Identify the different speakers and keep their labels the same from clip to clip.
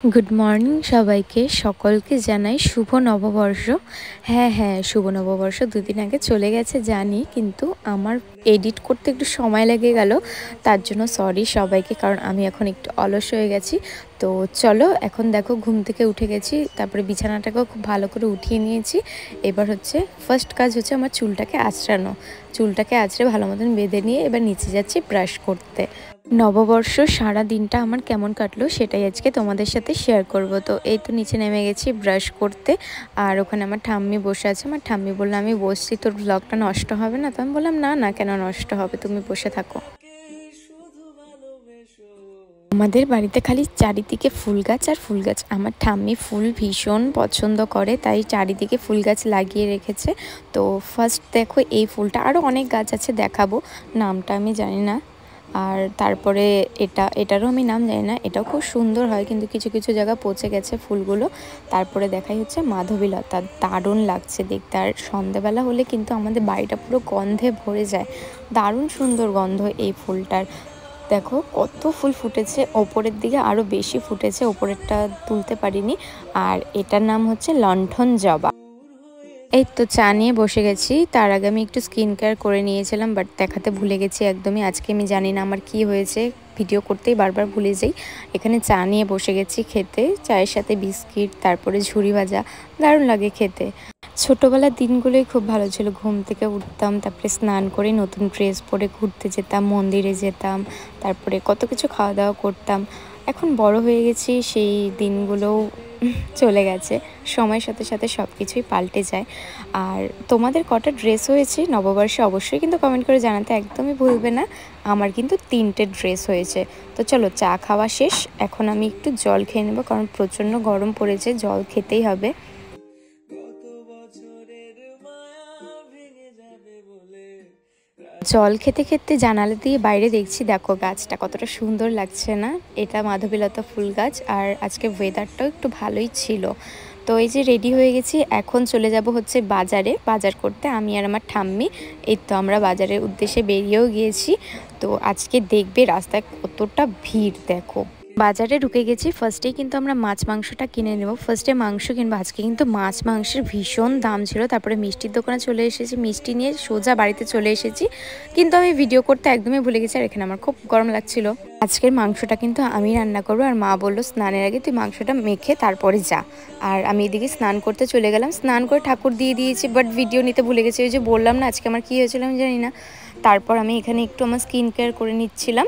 Speaker 1: Good morning सबाइके सकलके Janai शुभ नवबर्ष। हाँ शुभ नवबर्ष दुदिन आगे चले गेছে जानी किन्तु आमार एडिट करते एकटु समय लेगे गेल तार जोन्नो सरि सबाइके कारण आमी एखन एकटु अलस हये गेছি। तो चलो एखन देखो घुम थेके उठे गेছি तारपरे बिछानाटाकेও खूब भालो करे उठिए निয়েছি। एबार होच्छे फार्स्ट काज होच्छे आमार चुलटाके आঁচড়ানো। चुलटाके आঁচড়ে भालो मतन बेঁধে निয়ে एबार नीचे जाচ্ছি ब्राश करते। नवबर्ष सारा दिनटा आमार केमन काटलो सेटाई आजके तोमादेर साथे शेयर करब। तो এই তো নিচে নেমে গেছি ব্রাশ করতে আর ওখানে আমার ঠাম্মি বসে আছে। আমার ঠাম্মি বলল আমি বসছি তোর ব্লগটা নষ্ট হবে না? তো আমি বললাম না না কেন নষ্ট হবে, তুমি বসে থাকো। আমাদের বাড়িতে খালি চারিদিকে ফুল গাছ আর ফুল গাছ। আমার ঠাম্মি ফুল ভীষণ পছন্দ করে তাই চারিদিকে ফুল গাছ লাগিয়ে রেখেছে। তো ফার্স্ট দেখো এই ফুলটা, আরও অনেক গাছ আছে দেখাবো, নামটা আমি জানি না। আর তারপরে এটারও আমি নাম জানি না, এটাও খুব সুন্দর হয় কিন্তু কিছু কিছু জায়গা পচে গেছে ফুলগুলো। তারপরে দেখাই হচ্ছে মাধবীলতা, দারুণ লাগছে দেখতে। আর সন্ধ্যাবেলা হলে কিন্তু আমাদের বাড়িটা পুরো গন্ধে ভরে যায়, দারুণ সুন্দর গন্ধ এই ফুলটার। দেখো কত ফুল ফুটেছে, ওপরের দিকে আরও বেশি ফুটেছে, ওপরেরটা তুলতে পারিনি। আর এটার নাম হচ্ছে লণ্ঠন জবা। এই তো চা নিয়ে বসে গেছি, তার আগে আমি একটু স্কিন কেয়ার করে নিয়েছিলাম বাট দেখাতে ভুলে গেছি একদমই। আজকে আমি জানি না আমার কি হয়েছে, ভিডিও করতেই বারবার ভুলে যাই। এখানে চা নিয়ে বসে গেছি খেতে, চায়ের সাথে বিস্কিট, তারপরে ঝুরি ভাজা, দারুণ লাগে খেতে। ছোটোবেলার দিনগুলোই খুব ভালো ছিল। ঘুম থেকে উঠতাম, তারপরে স্নান করে নতুন ড্রেস পরে ঘুরতে যেতাম, মন্দিরে যেতাম, তারপরে কত কিছু খাওয়া দাওয়া করতাম। এখন বড় হয়ে গেছি, সেই দিনগুলোও চলে গেছে। সময়ের সাথে সাথে সব কিছুই পাল্টে যায়। আর তোমাদের কটা ড্রেস হয়েছে নববর্ষে অবশ্যই কিন্তু কমেন্ট করে জানাতে একদমই ভুলবে না। আমার কিন্তু 3টে ড্রেস হয়েছে। তো চলো চা খাওয়া শেষ, এখন আমি একটু জল খেয়ে নেবো কারণ প্রচণ্ড গরম পড়েছে, জল খেতেই হবে। জল খেতে খেতে জানালা দিয়ে বাইরে দেখছি, দেখো গাছটা কতটা সুন্দর লাগছে না? এটা মাধবীলতা ফুল গাছ। আর আজকে ওয়েদারটাও একটু ভালোই ছিল। তো এই যে রেডি হয়ে গেছি, এখন চলে যাব হচ্ছে বাজার করতে, আমি আর আমার ঠাম্মি। এই তো আমরা বাজারের উদ্দেশ্যে বেরিয়েও গিয়েছি। তো আজকে দেখবে রাস্তায় কতটা ভিড়, দেখো। বাজারে ঢুকে গেছি, ফার্স্টেই কিন্তু আমরা মাছ মাংসটা কিনে নেব। ফার্স্টে মাংস কিনবো, আজকে কিন্তু মাছ মাংসের ভীষণ দাম ছিল। তারপরে মিষ্টির দোকানে চলে এসেছি, মিষ্টি নিয়ে সোজা বাড়িতে চলে এসেছি, কিন্তু আমি ভিডিও করতে একদমই ভুলে গেছি। আর এখানে আমার খুব গরম লাগছিল। আজকের মাংসটা কিন্তু আমি রান্না করবো। আর মা বললো স্নানের আগে তুই মাংসটা মেখে তারপরে যা। আর আমি এদিকে স্নান করতে চলে গেলাম, স্নান করে ঠাকুর দিয়ে দিয়েছি বাট ভিডিও নিতে ভুলে গেছি। ওই যে বললাম না আজকে আমার কী হয়েছিল আমি জানি না। তারপর আমি এখানে একটু আমার স্কিন কেয়ার করে নিচ্ছিলাম।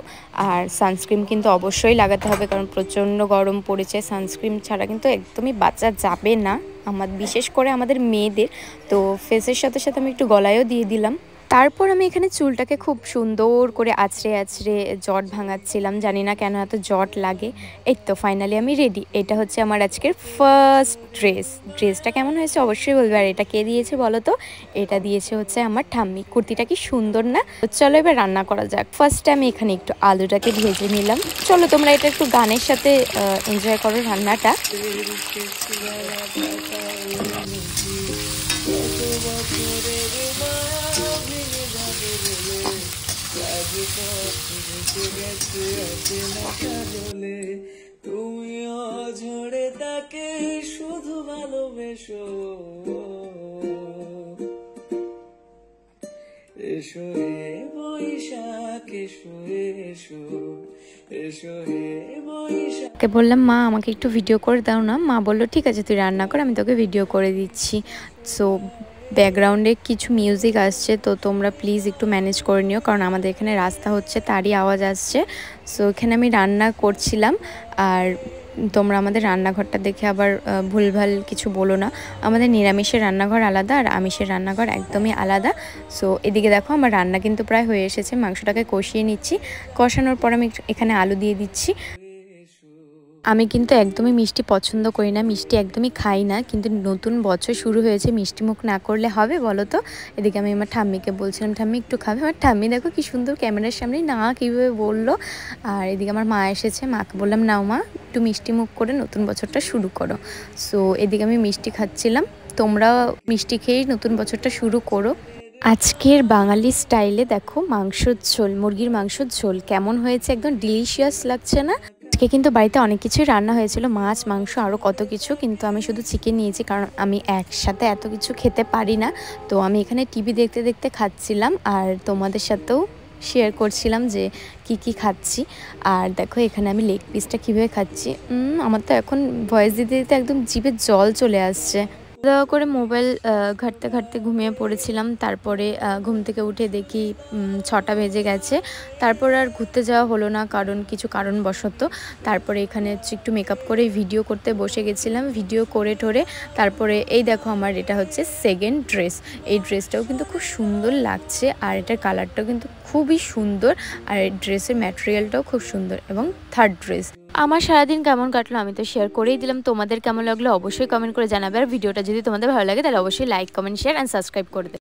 Speaker 1: আর সানস্ক্রিন কিন্তু অবশ্যই লাগাতে হবে কারণ প্রচণ্ড গরম পড়েছে, সানস্ক্রিন ছাড়া কিন্তু একদমই বাঁচা যাবে না, বিশেষ করে আমাদের মেয়েদের। তো ফেসের সাথে সাথে আমি একটু গলায়ও দিয়ে দিলাম। তারপর আমি এখানে চুলটাকে খুব সুন্দর করে আঁচড়ে জট ভাঙাচ্ছিলাম, জানি না কেন এত জট লাগে। এই তো ফাইনালি আমি রেডি। এটা হচ্ছে আমার আজকের ফার্স্ট ড্রেসটা কেমন হয়েছে অবশ্যই বলবে। আর এটা কে দিয়েছে বলো তো? এটা দিয়েছে হচ্ছে আমার ঠাম্মি। কুর্তিটা কি সুন্দর না? চলো এবার রান্না করা যাক। ফার্স্টে আমি এখানে একটু আলুটাকে ভেজে নিলাম। চলো তোমরা এটা একটু গানের সাথে এনজয় করো রান্নাটা। তুমি অঝরে তাকে শুধু ভালোবেসো, এসো হে বৈশাখ এসো এসো, এসো হে বৈশাখ। বললাম মা আমাকে একটু ভিডিও করে দাও না। মা বললো ঠিক আছে তুই রান্না কর, আমি তোকে ভিডিও করে দিচ্ছি। সো ব্যাকগ্রাউন্ডে কিছু মিউজিক আসছে, তো তোমরা প্লিজ একটু ম্যানেজ করে নিও কারণ আমাদের এখানে রাস্তা হচ্ছে, তারই আওয়াজ আসছে। সো এখানে আমি রান্না করছিলাম। আর তোমরা আমাদের রান্নাঘরটা দেখে আবার ভুলভাল কিছু বলো না। আমাদের নিরামিষের রান্নাঘর আলাদা আর আমিষের রান্নাঘর একদমই আলাদা। সো এদিকে দেখো আমার রান্না কিন্তু প্রায় হয়ে এসেছে, মাংসটাকে কষিয়ে নিচ্ছি। কষানোর পর আমি এখানে আলু দিয়ে দিচ্ছি। আমি কিন্তু একদমই মিষ্টি পছন্দ করি না, মিষ্টি একদমই খাই না, কিন্তু নতুন বছর শুরু হয়েছে, মিষ্টি মুখ না করলে হবে বলো তো? এদিকে আমি আমার ঠাম্মিকে বলছিলাম ঠাম্মি একটু খাবে। আমার ঠাম্মি দেখো কি সুন্দর ক্যামেরার সামনেই না কীভাবে বললো। আর এদিকে আমার মা এসেছে, মাকে বললাম নাও মা একটু মিষ্টি মুখ করে নতুন বছরটা শুরু করো। সো এদিকে আমি মিষ্টি খাচ্ছিলাম, তোমরা মিষ্টি খেয়েই নতুন বছরটা শুরু করো। আজকের বাঙালি স্টাইলে দেখো মাংসের ঝোল, মুরগির মাংসের ঝোল কেমন হয়েছে, একদম ডিলিশিয়াস লাগছে না? আজকে কিন্তু বাড়িতে অনেক কিছুই রান্না হয়েছিল, মাছ মাংস আরও কত কিছু, কিন্তু আমি শুধু চিকেন নিয়েছি কারণ আমি একসাথে এত কিছু খেতে পারি না। তো আমি এখানে টিভি দেখতে দেখতে খাচ্ছিলাম আর তোমাদের সাথেও শেয়ার করছিলাম যে কি খাচ্ছি। আর দেখো এখানে আমি লেগ পিসটা কীভাবে খাচ্ছি, আমার তো এখন ভয়েস দিতে দিতে একদম জিভে জল চলে আসছে। খাওয়া করে মোবাইল ঘাঁটতে ঘাঁটতে ঘুমিয়ে পড়েছিলাম। তারপরে ঘুম থেকে উঠে দেখি 6টা বেজে গেছে। তারপর আর ঘুরতে যাওয়া হলো না কারণ কিছু কারণবশত। তারপরে এখানে হচ্ছে একটু মেকআপ করে ভিডিও করতে বসে গেছিলাম, ভিডিও করে ঠোরে তারপরে এই দেখো আমার এটা হচ্ছে সেকেন্ড ড্রেস। এই ড্রেসটাও কিন্তু খুব সুন্দর লাগছে আর এটার কালারটাও কিন্তু খুবই সুন্দর আর এই ড্রেসের ম্যাটেরিয়ালটাও খুব সুন্দর। এবং থার্ড ড্রেস। আমার সারাদিন কেমন কাটলো আমি তো শেয়ার করেই দিলাম, তোমাদের কেমন লাগলো অবশ্যই কমেন্ট করে জানাবে। আর ভিডিওটা যদি তোমাদের ভালো লাগে তাহলে অবশ্যই like comment share and subscribe করে দেবে।